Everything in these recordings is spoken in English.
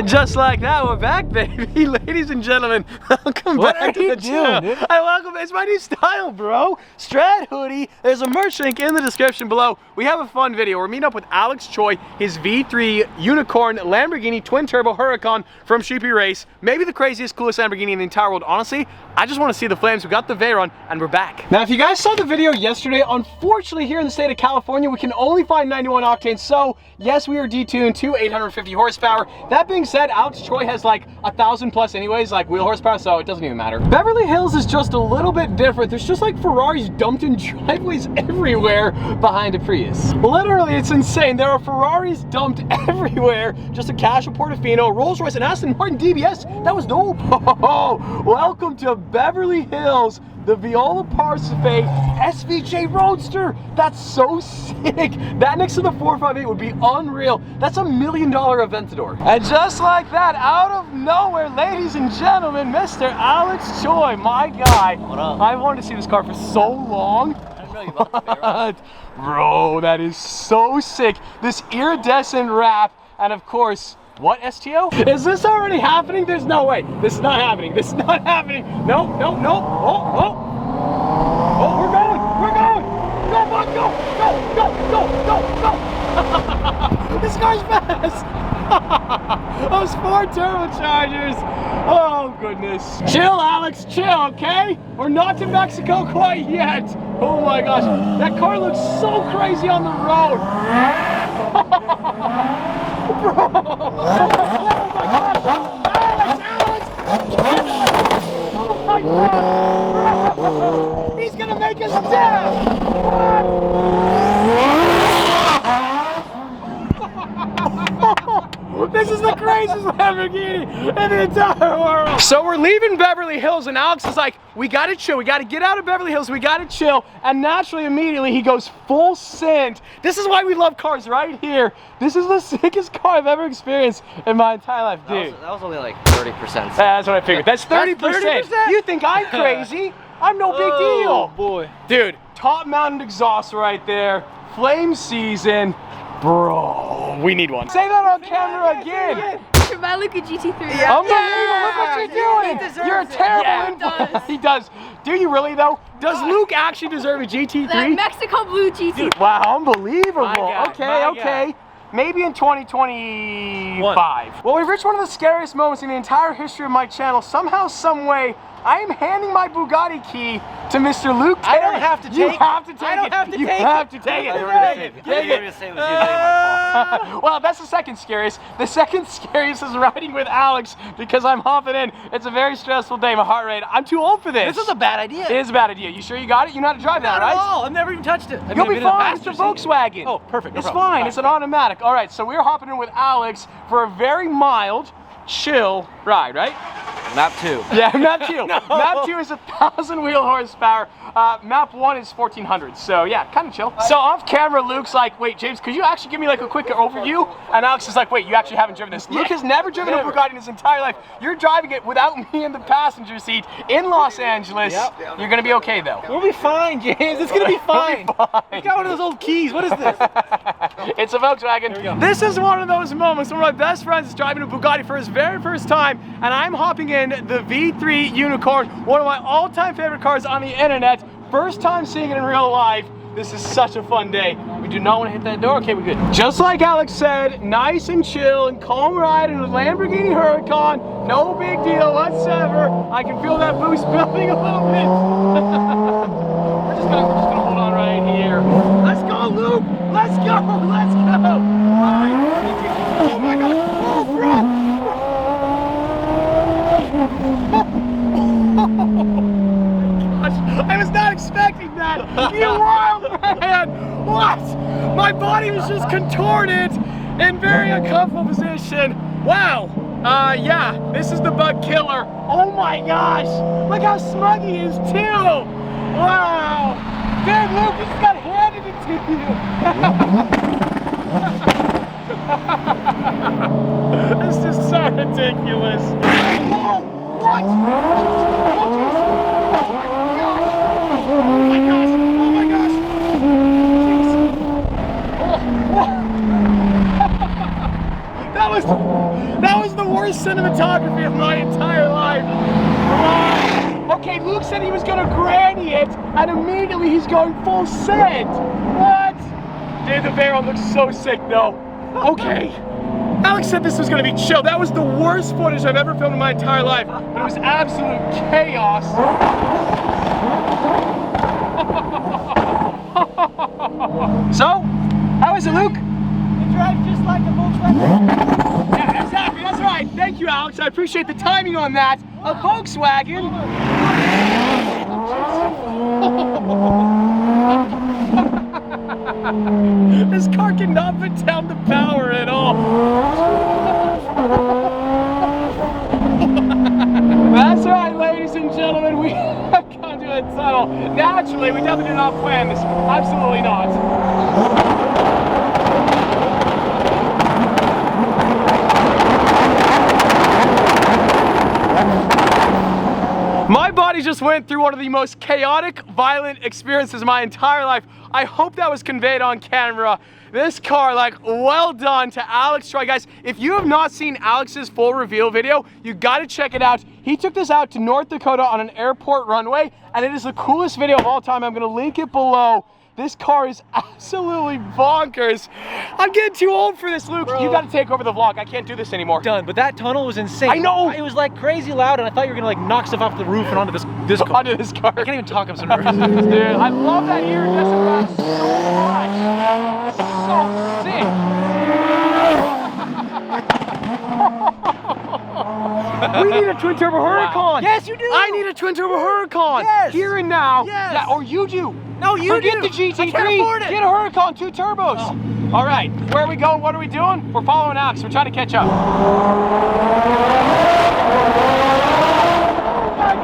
And just like that, we're back, baby. Ladies and gentlemen, welcome back to the channel. Welcome. It's my new style, bro. Strad hoodie. There's a merch link in the description below. We have a fun video. We're meeting up with Alex Choi, his V3 Unicorn Lamborghini Twin Turbo Huracan from Sheepy Race. Maybe the craziest, coolest Lamborghini in the entire world. Honestly, I just want to see the flames. We got the Veyron, and we're back. Now, if you guys saw the video yesterday, unfortunately here in the state of California, we can only find 91 octane. So, yes, we are detuned to 850 horsepower. That being said, Alex Choi has like 1,000 plus anyways, like wheel horsepower, so it doesn't even matter. Beverly Hills is just a little bit different. There's just like Ferraris dumped in driveways everywhere behind a Prius. Literally, it's insane. There are Ferraris dumped everywhere. Just a casual Portofino, Rolls Royce, and Aston Martin DBS. That was dope. Oh, welcome to Beverly Hills. The Viola Parsife SVJ Roadster. That's so sick. That next to the 458 would be unreal. That's $1 million Aventador. And just like that, out of nowhere, ladies and gentlemen, Mr. Alex Choi, my guy. What up? I've wanted to see this car for so long. I didn't know you bought the Veyron. Bro, that is so sick. This iridescent wrap, and of course, what STO? Is this already happening? There's no way. This is not happening. This is not happening. No, no, no. Oh, oh. Oh, we're going. We're going. Go, bud, go. Go, go, go, go, go. This car's fast. Those 4 turbochargers. Oh, goodness. Chill, Alex, chill, okay? We're not to Mexico quite yet. Oh my gosh. That car looks so crazy on the road. Bro! Oh my gosh! Alex! Oh my god! Bro! He's gonna make us dead! This is the craziest Lamborghini in the entire world! So we're leaving Beverly Hills and Alex is like, we gotta chill, we gotta get out of Beverly Hills, we gotta chill, and naturally, immediately, he goes full send. This is why we love cars right here. This is the sickest car I've ever experienced in my entire life, dude. That was only like 30%. That's what I figured. That's 30%. 30%? You think I'm crazy? I'm no big deal. Oh boy. Dude, top mounted exhaust right there, flame season. Bro, we need one. Say that on camera again. Should buy Luke a GT3. Yeah. Unbelievable, look what you're doing. He deserves You're a terrible influence. He does. Do you really though? Does Luke actually deserve a GT3? That Mexico Blue GT3. Dude, wow, unbelievable. My Okay. guy. Maybe in 2025. Well, we've reached one of the scariest moments in the entire history of my channel. Somehow, some way, I am handing my Bugatti key to Mr. Luke Terry. I don't have to take it. You have to take it. I don't have to take it. You have to take it. I thought you were gonna say it was you getting my fault. Well, that's the second scariest. The second scariest is riding with Alex because I'm hopping in. It's a very stressful day. My heart rate. I'm too old for this. This is a bad idea. It is a bad idea. You sure you got it? You know how to drive that, Not right? at all. I've never even touched it. You'll be fine. It's a Volkswagen. Oh, perfect. No It's problem. fine. It's an automatic. All right, so we're hopping in with Alex for a very mild, chill ride, right? Map 2. Yeah, map 2. No. Map 2 is 1,000 wheel horsepower. Map 1 is 1,400. So yeah, kind of chill. So off camera, Luke's like, wait, James, could you actually give me like a quick overview? And Alex is like, wait, you actually haven't driven this. Luke has never driven a Bugatti in his entire life. You're driving it without me in the passenger seat in Los Angeles. Yep. You're gonna be okay though. We'll be fine, James. It's gonna be fine. We'll be fine. You got one of those old keys. What is this? It's a Volkswagen. This is one of those moments when my best friend is driving a Bugatti for his very first time, and I'm hopping in the V3 Unicorn, one of my all-time favorite cars on the internet. First time seeing it in real life. This is such a fun day. We do not want to hit that door. Okay, we're good. Just like Alex said, nice and chill and calm ride in a Lamborghini Huracan. No big deal whatsoever. I can feel that boost building a little bit. we're just gonna hold on right here. Let's go, Luke. Let's go. Let's go. All right. Oh my God. Oh, bro. I was not expecting that. You wild man. What? My body was just contorted in very uncomfortable position. Wow. Yeah, this is the bug killer. Oh my gosh. Look how smug he is too. Wow. Dude, Luke, this got handed it to you. This is so ridiculous. Oh, what? Oh my gosh! Oh my gosh! Jeez. Oh. That was the worst worst cinematography of my entire life. Okay, Luke said he was gonna granny it, and immediately he's going full send. What? Dude, the Veyron looks so sick though. Okay. Alex said this was gonna be chill. That was the worst footage I've ever filmed in my entire life, but it was absolute chaos. So, how is it, Luke? It drives just like a Volkswagen. Yeah, exactly, that's right. Thank you, Alex. I appreciate the timing on that. A Volkswagen. This car cannot put down the power at all. That's right, ladies and gentlemen. We have gone to a tunnel. Naturally, we definitely did not plan this. Absolutely not. My body just went through one of the most chaotic, violent experiences of my entire life. I hope that was conveyed on camera. This car, like, well done to Alex Choi. Guys, if you have not seen Alex's full reveal video, you gotta check it out. He took this out to North Dakota on an airport runway, and it is the coolest video of all time. I'm gonna link it below. This car is absolutely bonkers. I'm getting too old for this, Luke. Bro. You gotta take over the vlog. I can't do this anymore. Done, but that tunnel was insane. I know. It was like crazy loud, and I thought you were gonna like knock stuff off the roof and onto this car. Onto this car. I can't even talk, I'm so nervous. Dude, I love that iridescent wrap so much. So sick. We need a twin turbo Huracan. Wow. Yes, you do. I need a twin turbo Huracan. Yes. Here and now. Yes. Yeah, or you do. No, you Forget do. the GT3. I can't afford it. Get a Huracan, 2 turbos. Oh. All right, where are we going? What are we doing? We're following Alex. We're trying to catch up. Oh my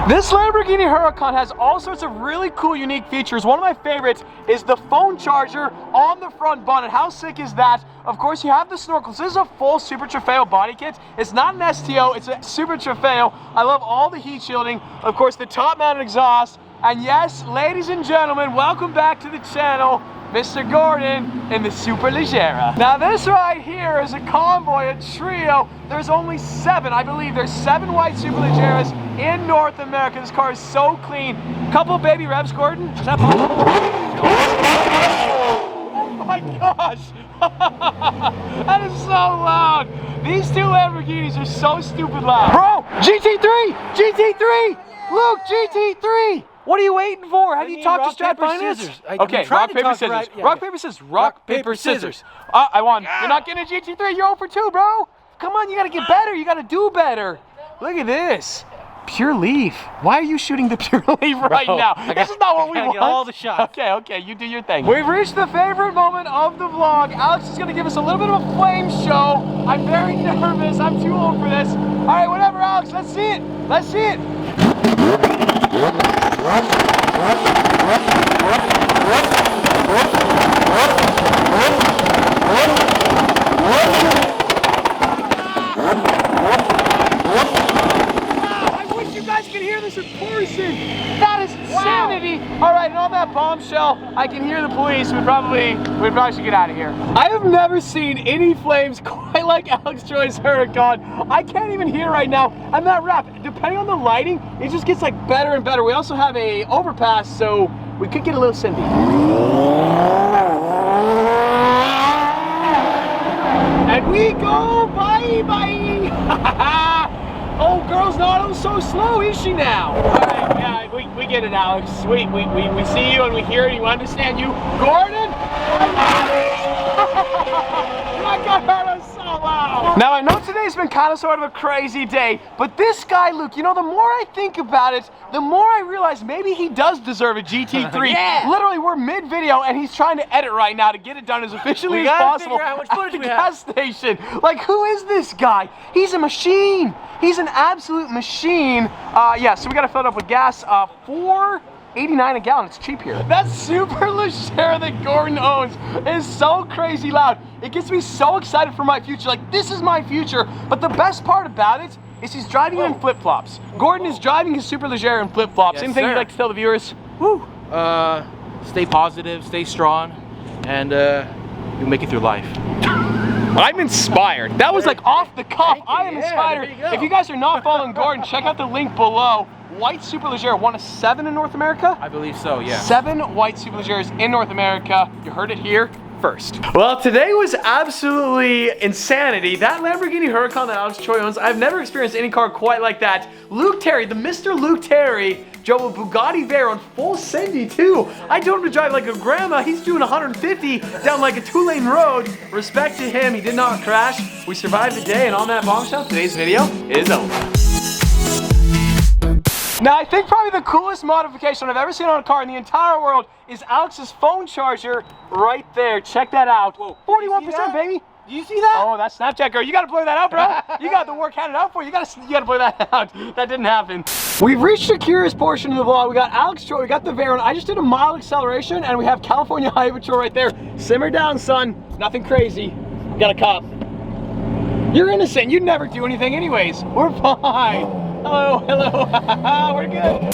This Lamborghini Huracan has all sorts of really cool, unique features. One of my favorites is the phone charger on the front bonnet. How sick is that? Of course, you have the snorkels. This is a full Super Trofeo body kit. It's not an STO, it's a Super Trofeo. I love all the heat shielding. Of course, the top-mounted exhaust. And yes, ladies and gentlemen, welcome back to the channel, Mr. Gordon in the Superleggera. Now this right here is a Convoy, a trio. There's only 7, I believe. There's 7 white Superleggeras in North America. This car is so clean. Couple baby revs, Gordon. Is that possible? Oh my gosh. That is so loud. These 2 Lamborghinis are so stupid loud. Bro, GT3, GT3, Luke, GT3. What are you waiting for? Have you talked to TheStradman? Okay, rock, paper, scissors. Right, yeah, rock, paper, scissors. Rock, paper, scissors. I won. Yeah. You're not getting a GT3. You're 0 for 2, bro. Come on, you gotta get better. You gotta do better. Look at this. Pure leaf. Why are you shooting the pure leaf right now? This is not what we want. Get all the shots. Okay, you do your thing. We've reached the favorite moment of the vlog. Alex is gonna give us a little bit of a flame show. I'm very nervous. I'm too old for this. All right, whatever, Alex. Let's see it. Let's see it. I wish you guys could hear this in person. That is insanity. Wow. All right, and on that bombshell, I can hear the police. We probably should get out of here. I have never seen any flames quite like Alex Choi's Huracan. I can't even hear right now. I'm not wrapped. Depending on the lighting, it just gets like better and better. We also have a overpass, so we could get a little cindy. And we go bye. Oh, girl's not so slow, is she now? All right, yeah, we get it, Alex. We see you and we hear you, understand you. Gordon? My God, that was so loud. Now I know today's been kind of sort of a crazy day, but this guy, Luke, you know, the more I think about it, the more I realize maybe he does deserve a GT3. Yeah. Literally, we're mid-video and he's trying to edit right now to get it done as efficiently as possible figure out how much at footage the we gas station. Like, who is this guy? He's a machine. He's an absolute machine. Yeah, so we got to fill it up with gas. $4.89 a gallon. It's cheap here. That super Leger that Gordon owns is so crazy loud. It gets me so excited for my future. Like, this is my future. But the best part about it is he's driving it in flip-flops. Gordon is driving his super Leger in flip-flops. Yes, Anything sir. you'd like to tell the viewers? Woo. Stay positive, stay strong, and you'll make it through life. I'm inspired. That was like off the cuff. I am Yeah, inspired. there you go. If you guys are not following Gordon, check out the link below. White Super Leger, one of 7 in North America? I believe so, yeah. 7 white Super Legers in North America. You heard it here first. Well, today was absolutely insanity. That Lamborghini Huracan that Alex Choi owns, I've never experienced any car quite like that. Luke Terry, the Mr. Luke Terry, drove a Bugatti Veyron full 72. I told him to drive like a grandma. He's doing 150 down like a 2-lane road. Respect to him, he did not crash. We survived the day, and on that bombshell, today's video is over. Now, I think probably the coolest modification I've ever seen on a car in the entire world is Alex's phone charger right there. Check that out. Whoa, 41%, baby. Do you see that? Oh, that's Snapchat, girl. You gotta blur that out, bro. You got the work handed out for you. You gotta blur that out. That didn't happen. We've reached the curious portion of the vlog. We got Alex Choi, we got the Veyron. I just did a mild acceleration, and we have California Highway Patrol right there. Simmer down, son. Nothing crazy. Got a cop. You're innocent. You'd never do anything anyways. We're fine. Hello, hello. We're good.